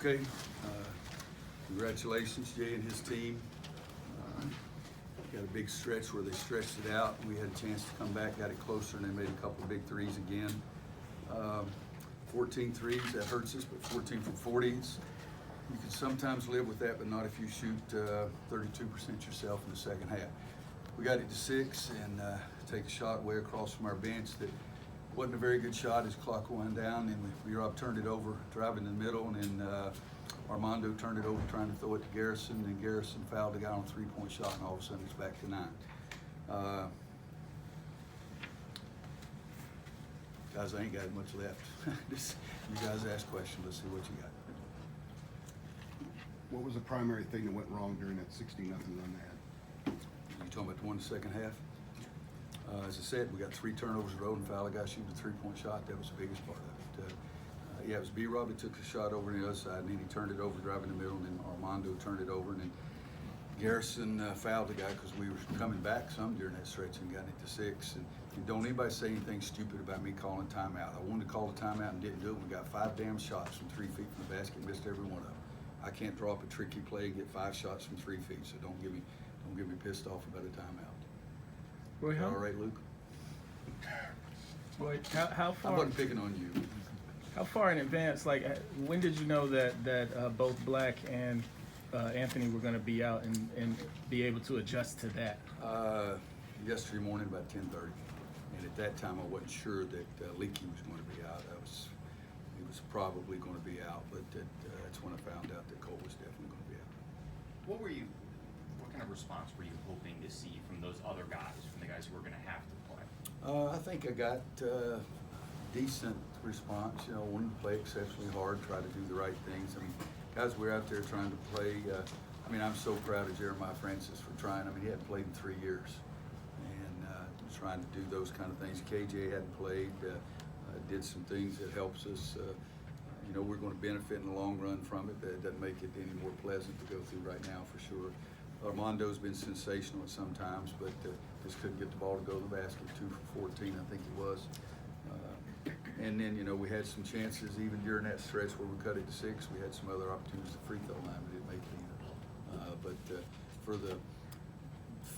Okay, congratulations, Jay and his team. Got a big stretch where they stretched it out. We had a chance to come back, got it closer, and they made a couple of big threes again. 14 threes, that hurts us, but 14 from 40s. You can sometimes live with that, but not if you shoot 32% yourself in the second half. We got it to 6 and take a shot way across from our bench that wasn't a very good shot as clock wound down, and we turned it over, driving in the middle, and then Armando turned it over trying to throw it to Garrison, and Garrison fouled the guy on a three-point shot, and all of a sudden it's back to 9. Guys, I ain't got much left. You guys ask questions, let's see what you got. What was the primary thing that went wrong during that 60-0 run they had? You talking about the one in the second half? As I said, we got 3 turnovers in a row and fouled a guy shooting a three-point shot. That was the biggest part of it. Yeah, it was B-Rob. He took a shot over on the other side, and then he turned it over, driving the middle, and then Armando turned it over, and then Garrison fouled the guy because we were coming back some during that stretch and got it to 6. And don't anybody say anything stupid about me calling timeout. I wanted to call the timeout and didn't do it. We got 5 damn shots from 3 feet from the basket, missed every one of them. I can't draw up a tricky play and get 5 shots from 3 feet, so don't get me pissed off about a timeout. Boy, all right, Luke? Boy, how far? I wasn't picking on you. How far in advance, like, when did you know that both Black and Anthony were going to be out and be able to adjust to that? Yesterday morning about 10:30, and at that time I wasn't sure that Leakey was going to be out. He was probably going to be out, but that's when I found out that Cole was definitely going to be out. What kind of response were you hoping to see from those other guys, from the guys who were going to have to play? I think I got decent response. You know, wanted to play exceptionally hard, try to do the right things. I mean, guys, we're out there trying to play. I mean, I'm so proud of Jeremiah Francis for trying. I mean, he hadn't played in 3 years, and trying to do those kind of things. KJ hadn't played, did some things that helps us. You know, we're going to benefit in the long run from it, but it doesn't make it any more pleasant to go through right now for sure. Armando's been sensational at some times, but just couldn't get the ball to go to the basket. 2 for 14, I think he was. And then, you know, we had some chances even during that stretch where we cut it to 6. We had some other opportunities to free throw line. We didn't make it either. But for the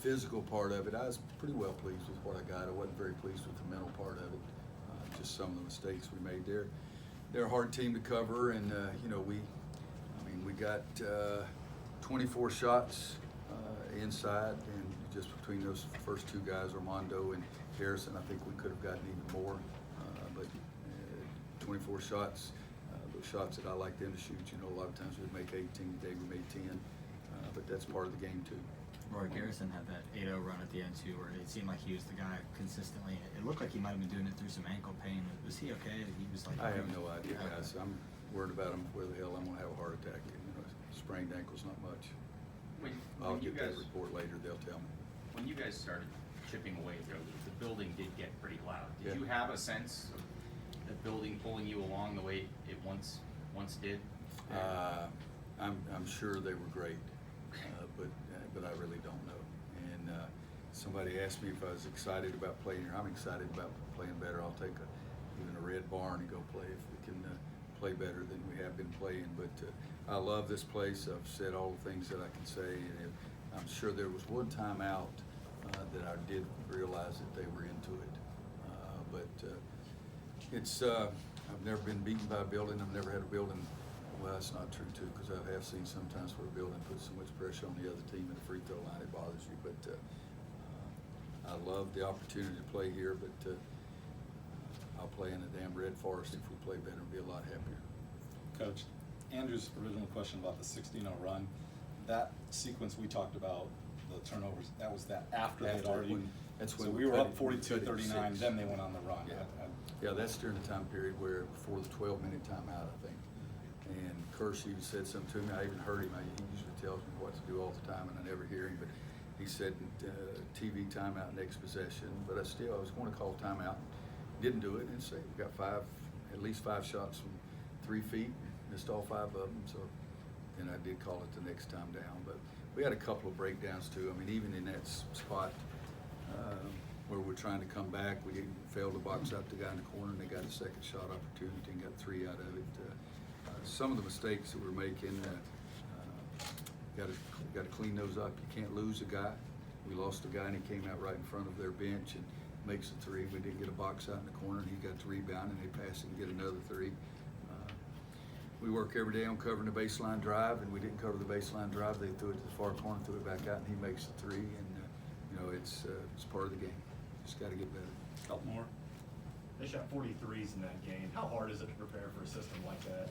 physical part of it, I was pretty well pleased with what I got. I wasn't very pleased with the mental part of it. Just some of the mistakes we made there. They're a hard team to cover, and you know, we got 24 shots inside, and just between those first 2 guys, Armando and Harrison, I think we could have gotten even more. But 24 shots, those shots that I like them to shoot. You know, a lot of times we'd make 18. Today we made 10, but that's part of the game too. Roy Garrison had that 8-0 run at the end too, where it seemed like he was the guy consistently. It looked like he might have been doing it through some ankle pain. Was he okay? He was like. I have no idea, Okay. guys. I'm worried about him. Where the hell I'm gonna have a heart attack? You know, sprained ankle's not much. I'll get that report later. They'll tell me. When you guys started chipping away there, the building did get pretty loud. Did Yeah. you have a sense of the building pulling you along the way it once did? I'm sure they were great, but I really don't know. And somebody asked me if I was excited about playing here. I'm excited about playing better. I'll take even a red barn and go play if we can play better than we have been playing. But I love this place. I've said all the things that I can say. And I'm sure there was one time out that I did realize that they were into it. But it's I've never been beaten by a building. I've never had a building. Well, that's not true too, because I have seen sometimes where a building puts so much pressure on the other team in the free throw line it bothers you. But I love the opportunity to play here. But I'll play in the damn Red Forest if we play better and be a lot happier. Coach, Andrew's original question about the 16-0 run, that sequence we talked about, the turnovers, that was that after they'd already. That's So when we were up 42-39, then they went on the run. Yeah, that's during the time period where before the 12-minute timeout, I think. And Kershey said something to me. I even heard him. He usually tells me what to do all the time, and I never hear him. But he said TV timeout next possession. But I was going to call timeout. Didn't do it. And say we got at least 5 shots from 3 feet. Missed all 5 of them. So then I did call it the next time down. But we had a couple of breakdowns too. I mean, even in that spot where we're trying to come back, we failed to box up the guy in the corner, and they got a second shot opportunity and got 3 out of it. some of the mistakes that we're making, got to clean those up. You can't lose a guy. We lost a guy and he came out right in front of their bench and makes a three. We didn't get a box out in the corner and he got the rebound and they pass it and get another three. We work every day on covering the baseline drive, and we didn't cover the baseline drive. They threw it to the far corner, threw it back out, and he makes the three. And it's part of the game. Just got to get better. Elmore? They shot 43s in that game. How hard is it to prepare for a system like that?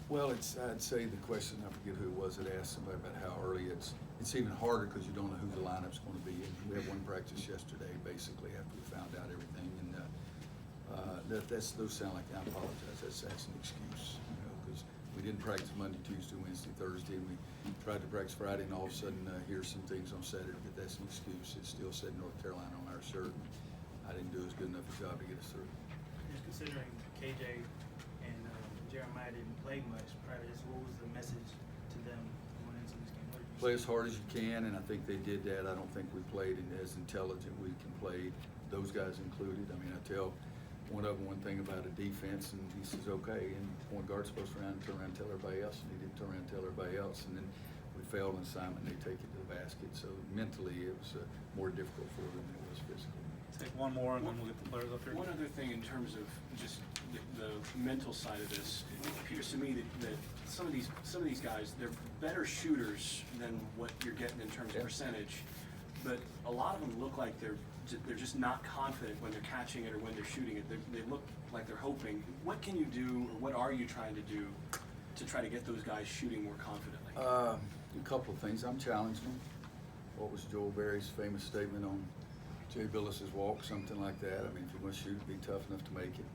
Well, I'd say the question, I forget who it was that asked somebody about how early it's even harder because you don't know who the lineup's going to be. And we had one practice yesterday, basically after we found out everything, and those sound like, I apologize. That's an excuse, because we didn't practice Monday, Tuesday, Wednesday, Thursday, and we tried to practice Friday, and all of a sudden here's some things on Saturday, but that's an excuse. It still said North Carolina on our shirt. I didn't do as good enough a job to get us through. Just considering KJ and Jeremiah didn't play much prior to this, what was the message to them going into this game? What did you Play see? as hard as you can, and I think they did that. I don't think we played as intelligent we can play, those guys included. I mean, I tell one of them one thing about a defense, and he says, okay, and point guard's supposed to turn around and tell everybody else, and he didn't turn around and tell everybody else, and then we failed an assignment, and they take it to the basket. So mentally, it was more difficult for them than it was physically. Take one more and then we'll get the players up here. One other thing in terms of just the mental side of this, it appears to me that some of these guys, they're better shooters than what you're getting in terms of percentage, but a lot of them look like they're just not confident when they're catching it or when they're shooting it. They look like they're hoping. What can you do, or what are you trying to do to try to get those guys shooting more confidently? A couple of things. I'm challenging them. What was Joel Berry's famous statement on Jay Billis's walk? Something like that. I mean, if you're going to shoot, be tough enough to make it.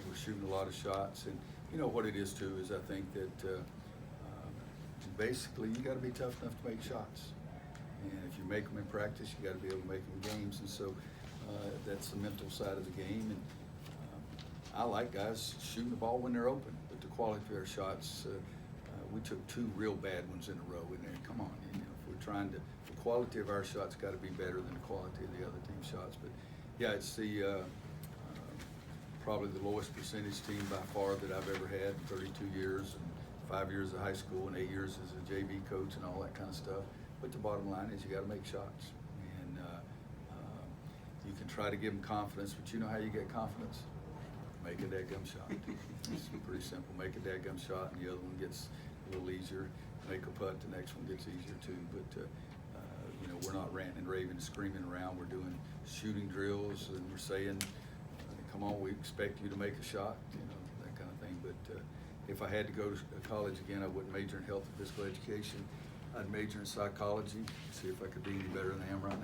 We're shooting a lot of shots, and you know what it is too is I think that basically you got to be tough enough to make shots. And if you make them in practice, you got to be able to make them in games. And so that's the mental side of the game. And I like guys shooting the ball when they're open, but the quality of their shots. We took two real bad ones in a row in there. Come on, if we're trying to, the quality of our shots got to be better than the quality of the other team's shots. But yeah, it's the probably the lowest percentage team by far that I've ever had in 32 years, and 5 years of high school and 8 years as a JV coach and all that kind of stuff. But the bottom line is you got to make shots, and you can try to give them confidence, but you know how you get confidence? Make a dadgum shot. It's pretty simple. Make a dadgum shot, and the other one gets a little easier. Make a putt, the next one gets easier too. But we're not ranting and raving and screaming around. We're doing shooting drills, and we're saying, come on, we expect you to make a shot, that kind of thing. But if I had to go to college again, I wouldn't major in health and physical education. I'd major in psychology, see if I could be any better than I am right now.